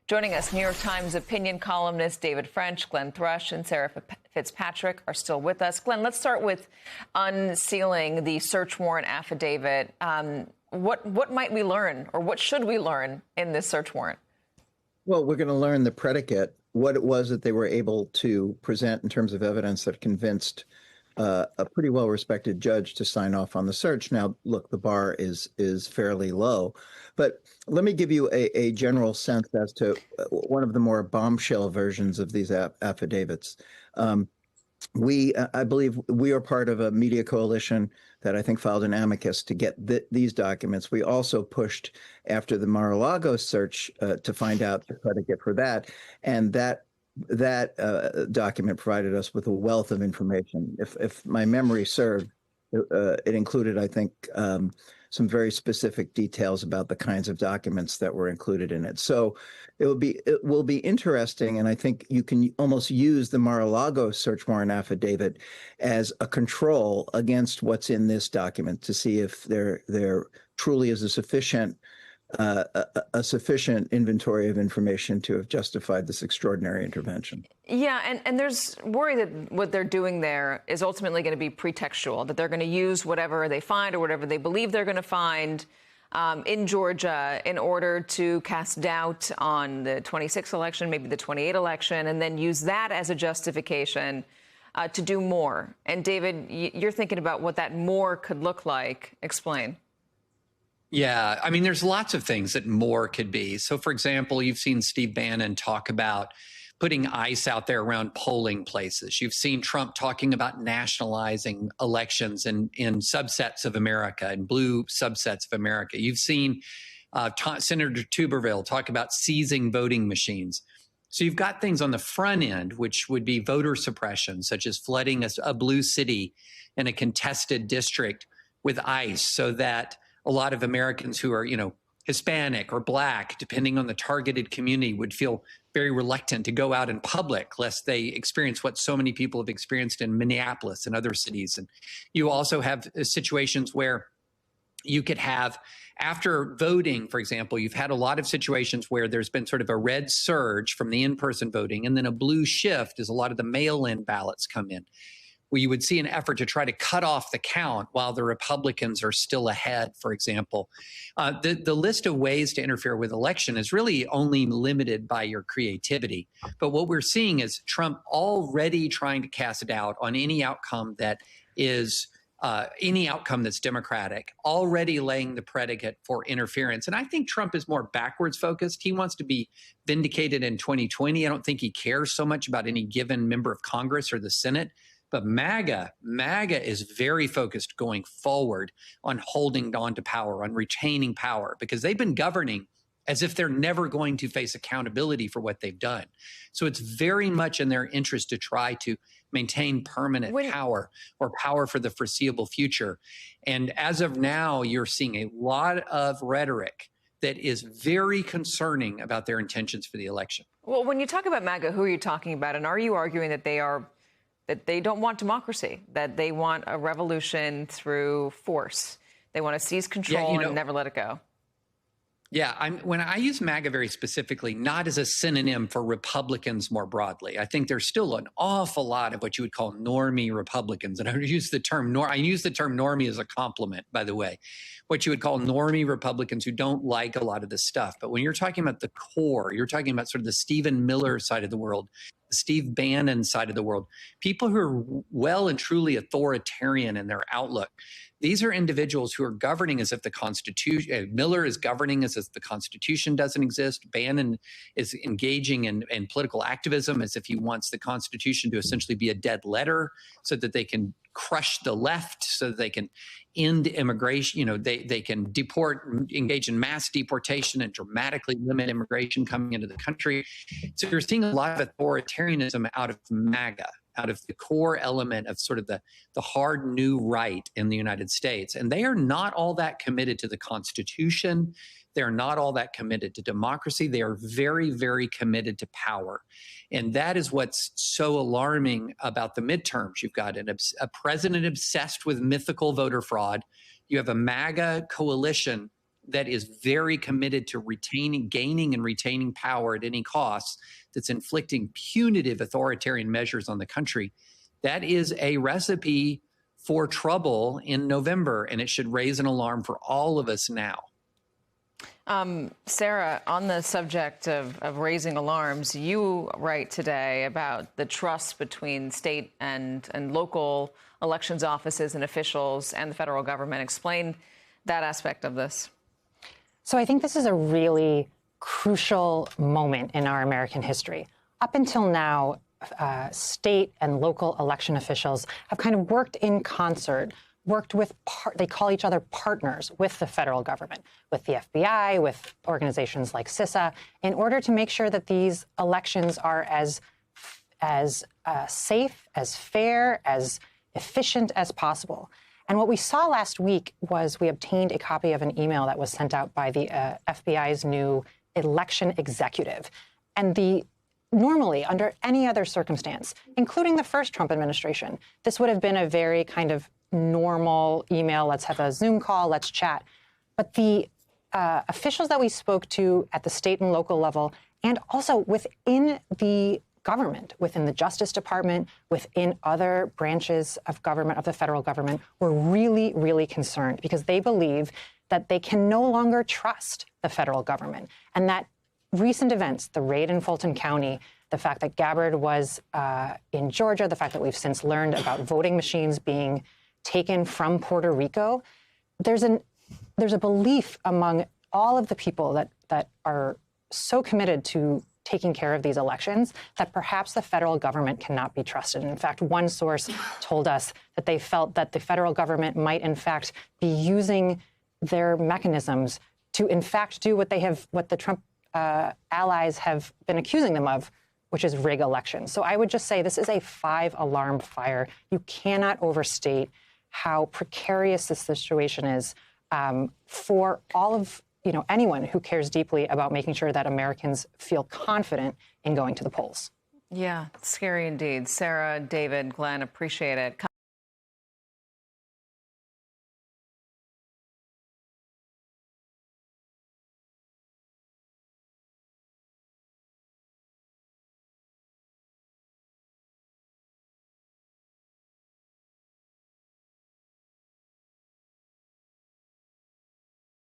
Joining us, New York Times opinion columnist David French, Glenn Thrush, and Sarah Fitzpatrick are still with us. Glenn, let's start with unsealing the search warrant affidavit. What might we learn, or what should we learn in this search warrant? Well, we're going to learn the predicate, what it was that they were able to present in terms of evidence that convinced a pretty well-respected judge to sign off on the search. Now, look, the bar is fairly low, but let me give you a general sense as to one of the more bombshell versions of these affidavits. I believe we are part of a media coalition that I think filed an amicus to get these documents. We also pushed after the Mar-a-Lago search to find out the predicate for that, and that document provided us with a wealth of information. If my memory served, it included, I think, some very specific details about the kinds of documents that were included in it. So it will be interesting, and I think you can almost use the Mar-a-Lago search warrant affidavit as a control against what's in this document to see if there truly is a sufficient inventory of information to have justified this extraordinary intervention. Yeah, and there's worry that what they're doing there is ultimately going to be pretextual, that they're going to use whatever they find or whatever they believe they're going to find in Georgia in order to cast doubt on the 26 election, maybe the 28 election, and then use that as a justification to do more. And David, you're thinking about what that more could look like. Explain. Yeah, I mean, there's lots of things that more could be. So, for example, you've seen Steve Bannon talk about putting ICE out there around polling places. You've seen Trump talking about nationalizing elections in subsets of America, in blue subsets of America. You've seen Senator Tuberville talk about seizing voting machines. So you've got things on the front end, which would be voter suppression, such as flooding a blue city in a contested district with ICE so that a lot of Americans who are, Hispanic or Black, depending on the targeted community, would feel very reluctant to go out in public lest they experience what so many people have experienced in Minneapolis and other cities. And you also have situations where you could have, after voting, for example, you've had a lot of situations where there's been sort of a red surge from the in-person voting and then a blue shift as a lot of the mail-in ballots come in, where you would see an effort to try to cut off the count while the Republicans are still ahead, for example. The list of ways to interfere with election is really only limited by your creativity. But what we're seeing is Trump already trying to cast doubt on any outcome that is any outcome that's democratic, already laying the predicate for interference. And I think Trump is more backwards focused. He wants to be vindicated in 2020. I don't think he cares so much about any given member of Congress or the Senate. But MAGA is very focused going forward on holding on to power, on retaining power, because they've been governing as if they're never going to face accountability for what they've done. So it's very much in their interest to try to maintain permanent power or power for the foreseeable future. And as of now, you're seeing a lot of rhetoric that is very concerning about their intentions for the election. Well, when you talk about MAGA, who are you talking about? And are you arguing that they don't want democracy, that they want a revolution through force? They want to seize control and never let it go. Yeah, when I use MAGA very specifically, not as a synonym for Republicans more broadly. I think there's still an awful lot of what you would call normie Republicans. And I use the term normie as a compliment, by the way. What you would call normie Republicans who don't like a lot of this stuff. But when you're talking about the core, you're talking about sort of the Stephen Miller side of the world, the Steve Bannon side of the world, people who are well and truly authoritarian in their outlook. These are individuals who are governing as if the Constitution, Miller is governing as if the Constitution doesn't exist. Bannon is engaging in political activism as if he wants the Constitution to essentially be a dead letter so that they can crush the left, so that they can end immigration. They can engage in mass deportation and dramatically limit immigration coming into the country. So you're seeing a lot of authoritarianism out of MAGA, out of the core element of sort of the hard new right in the United States. And they are not all that committed to the Constitution. They're not all that committed to democracy. They are very, very committed to power. And that is what's so alarming about the midterms. You've got a president obsessed with mythical voter fraud. You have a MAGA coalition that is very committed to gaining and retaining power at any cost, that's inflicting punitive authoritarian measures on the country, that is a recipe for trouble in November, and it should raise an alarm for all of us now. Sarah, on the subject of raising alarms, you write today about the trust between state and local elections offices and officials and the federal government. Explain that aspect of this. So I think this is a really crucial moment in our American history. Up until now, state and local election officials have kind of worked in concert, worked with, they call each other partners with the federal government, with the FBI, with organizations like CISA, in order to make sure that these elections are as safe, as fair, as efficient as possible. And what we saw last week was we obtained a copy of an email that was sent out by the FBI's new election executive. And normally, under any other circumstance, including the first Trump administration, this would have been a very kind of normal email. Let's have a Zoom call, let's chat. But the officials that we spoke to at the state and local level, and also within the government, within the Justice Department, within other branches of government, of the federal government, were really, really concerned because they believe that they can no longer trust the federal government. And that recent events, the raid in Fulton County, the fact that Gabbard was in Georgia, the fact that we've since learned about voting machines being taken from Puerto Rico, there's a belief among all of the people that are so committed to taking care of these elections that perhaps the federal government cannot be trusted. And in fact, one source told us that they felt that the federal government might in fact be using their mechanisms to in fact do what the Trump allies have been accusing them of, which is rig elections. So I would just say this is a 5-alarm fire. You cannot overstate how precarious this situation is for all of anyone who cares deeply about making sure that Americans feel confident in going to the polls. Yeah, scary indeed. Sarah, David, Glenn, appreciate it.